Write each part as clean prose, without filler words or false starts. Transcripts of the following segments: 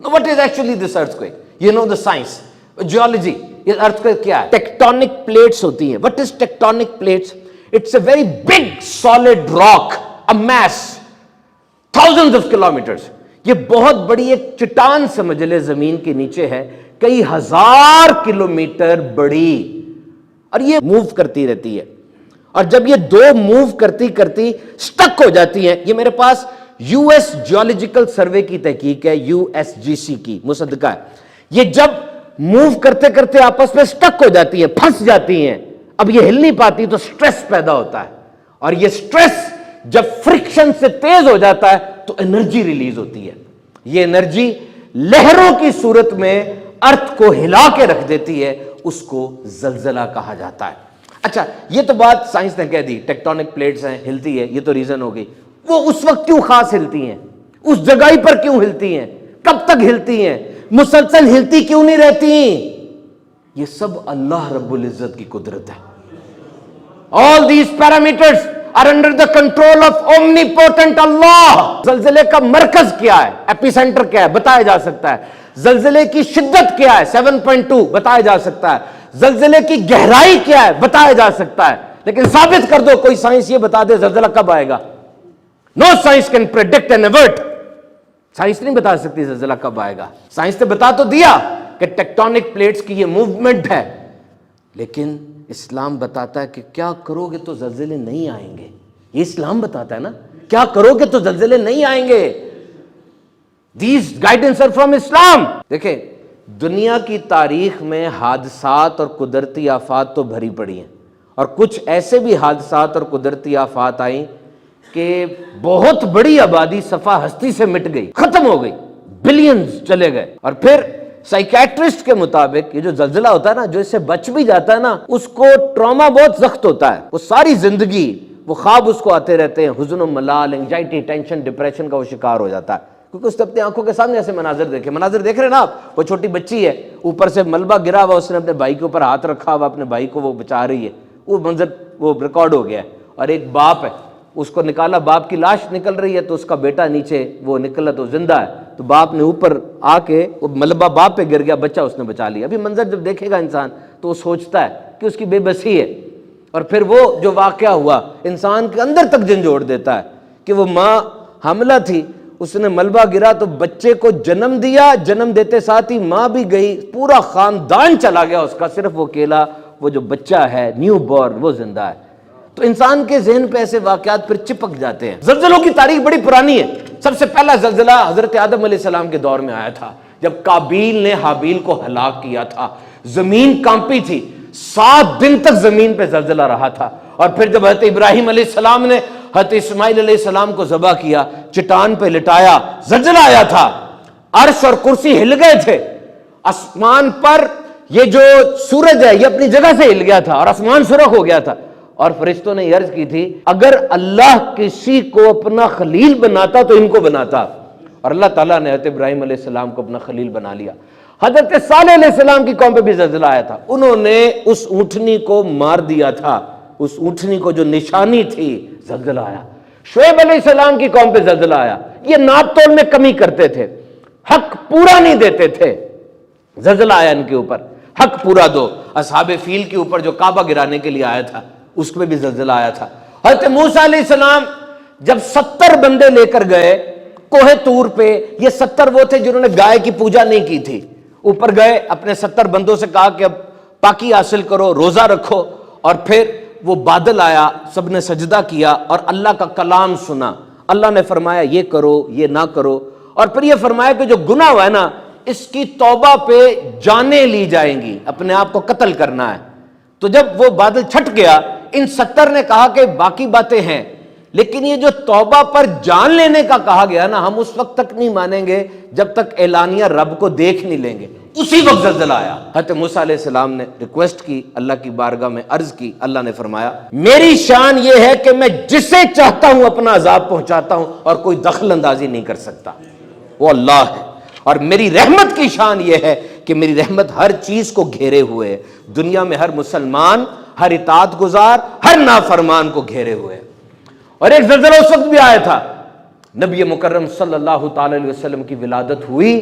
Now what is actually this earthquake? You know the science, geology. ये earthquake क्या है? Tectonic plates होती हैं. What is tectonic plates? It's a very big solid rock, a mass, thousands of kilometers. ये बहुत बड़ी एक चट्टान समझ ले जमीन के नीचे है, कई हजार किलोमीटर बड़ी, और ये मूव करती रहती है। और जब ये दो मूव करती करती स्टक हो जाती हैं, ये मेरे पास यूएस जियोलॉजिकल सर्वे की तहकीक है, यूएसजीसी की मुसद्दका है। ये जब मूव करते करते आपस में स्टक हो जाती है, फंस जाती हैं, अब ये हिल नहीं पाती, तो स्ट्रेस पैदा होता है, और ये स्ट्रेस जब फ्रिक्शन से तेज हो जाता है तो एनर्जी रिलीज होती है। ये एनर्जी लहरों की सूरत में अर्थ को हिला के रख देती है, उसको जलजला कहा जाता है। अच्छा, ये तो बात साइंस ने कह दी, टेक्टोनिक प्लेट्स हैं, हिलती है, ये तो रीजन हो गई। वो उस वक्त क्यों खास हिलती हैं, उस जगह पर क्यों हिलती हैं, कब तक हिलती हैं, मुसलसल हिलती क्यों नहीं रहती, ये सब अल्लाह रब्बुल इज्जत की कुदरत है। All these parameters are under the control of omnipotent Allah. जलजले का मरकज क्या है, एपिसेंटर क्या है, बताया जा सकता है। जलजले की शिद्दत क्या है, 7.2 बताया जा सकता है। जलजले की गहराई क्या है, बताया जा सकता है। लेकिन साबित कर दो, कोई साइंस ये बता दे जलजला कब आएगा। No science can predict and avert. Science नहीं बता सकती जलजला कब आएगा। साइंस ने बता तो दिया कि टेक्टोनिक प्लेट्स की ये मूवमेंट है, लेकिन इस्लाम बताता है कि क्या करोगे तो जलजले नहीं आएंगे। ये इस्लाम बताता है ना, क्या करोगे तो जलजले नहीं आएंगे। These guidance are from Islam। देखें, दुनिया की तारीख में हादसात और कुदरती आफात तो भरी पड़ी हैं, और कुछ ऐसे भी हादसात और कुदरती आफात आई कि बहुत बड़ी आबादी सफा हस्ती से मिट गई, खत्म हो गई, बिलियंस चले गए। और फिर साइकेट्रिस्ट के मुताबिक ये जो जलजला होता है ना, जो इससे बच भी जाता है ना, उसको ट्रॉमा बहुत सख्त होता है। वो सारी जिंदगी वो ख्वाब उसको आते रहते हैं, हुज़्न मलाल, एंजाइटी, टेंशन, डिप्रेशन का वो शिकार हो जाता है, क्योंकि उसने अपनी आंखों के सामने ऐसे मनाजिर देख रहे हैं ना आप। वो छोटी बच्ची है, ऊपर से मलबा गिरा हुआ, उसने अपने भाई के ऊपर हाथ रखा हुआ, अपने भाई को वो बचा रही है, वो मंजर वो रिकॉर्ड हो गया है। और एक बाप है, उसको निकाला, बाप की लाश निकल रही है, तो उसका बेटा नीचे वो निकला तो जिंदा है, तो बाप ने ऊपर आके वो मलबा बाप पे गिर गया, बच्चा उसने बचा लिया। अभी मंजर जब देखेगा इंसान तो वो सोचता है कि उसकी बेबसी है, और फिर वो जो वाकया हुआ इंसान के अंदर तक झंझोड़ देता है कि वो माँ हमला थी, उसने मलबा गिरा तो बच्चे को जन्म दिया, जन्म देते साथ ही माँ भी गई, पूरा खानदान चला गया उसका, सिर्फ वो अकेला वो जो बच्चा है न्यू बॉर्न वो जिंदा है। तो इंसान के ज़हन पे ऐसे वाक़यात फिर चिपक जाते हैं। ज़लज़लों की तारीख बड़ी पुरानी है। सबसे पहला ज़लज़ला हज़रत आदम अलैहिस्सलाम के दौर में आया था, जब काबील ने हाबील को हलाक किया था। ज़मीन कांपी थी, 7 दिन तक ज़मीन पे ज़लज़ला रहा था। और फिर जब हज़रत इब्राहीम अलैहिस्सलाम ने हज़रत इस्माइल अलैहिस्सलाम को ज़बह किया, चट्टान पे लिटाया, ज़लज़ला आया था, अर्श और कुर्सी हिल गए थे। आसमान पर ये जो सूरज है ये अपनी जगह से हिल गया था और आसमान सुर्ख हो गया था। और फरिश्तों ने अर्ज की थी, अगर अल्लाह किसी को अपना खलील बनाता तो इनको बनाता। और अल्लाह ताला ने हज़रत इब्राहीम अलैहिस्सलाम को अपना खलील बना लिया। हज़रत सालेह अलैहिस्सलाम की कौम पे भी ज़लज़ला आया था, उन्होंने उस ऊँटनी को मार दिया था, उस ऊँटनी को जो निशानी थी, ज़लज़ला आया। शुएब अलैहिस्सलाम की कौम पे ज़लज़ला आया। ये नाप तोल में कमी करते थे, हक पूरा नहीं देते थे, ज़लज़ला आया इनके ऊपर, हक पूरा दो। असहाबे फील के ऊपर जो काबा गिराने के लिए आया था, उसमें भी ज़लज़ला आया था। हज़रत मूसा अलैहिस्सलाम जब 70 बंदे लेकर गए कोहे तूर पे, ये 70 वो थे जिन्होंने गाय की पूजा नहीं की थी, ऊपर गए, अपने 70 बंदों से कहा कि अब पाकी हासिल करो, रोजा रखो। और फिर वो बादल आया, सबने सजदा किया और अल्लाह का कलाम सुना। अल्लाह ने फरमाया ये करो, ये ना करो। और फिर ये फरमाया कि जो गुनाह हुआ है ना, इसकी तौबा पे जानें ली जाएंगी, अपने आप को कत्ल करना है। तो जब वो बादल छट गया, इन 70 ने कहा कि बाकी बातें हैं, लेकिन ये जो तौबा पर जान लेने का कहा गया ना, हम उस वक्त तक नहीं मानेंगे जब तक एलानिया रब को देख नहीं लेंगे। उसी वक्त ज़लज़ला आया। हज़रत मूसा अलैहिस्सलाम ने रिक्वेस्ट की, अल्लाह की बारगाह में अर्ज की। अल्लाह ने फरमाया, मेरी शान ये है कि मैं जिसे चाहता हूं अपना अजाब पहुंचाता हूं और कोई दखल अंदाजी नहीं कर सकता, वो अल्लाह है। और मेरी रहमत की शान ये है कि मेरी रहमत हर चीज को घेरे हुए है, दुनिया में हर मुसलमान, हर इताअत गुजार, हर नाफरमान को घेरे हुए है। और एक ज़लज़ला उस वक्त भी आया था, नबी मुकर्रम सल्लल्लाहु ताला अलैहि वसल्लम की विलादत हुई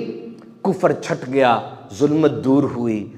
کفر چھٹ گیا, ظلمت دور ہوئی,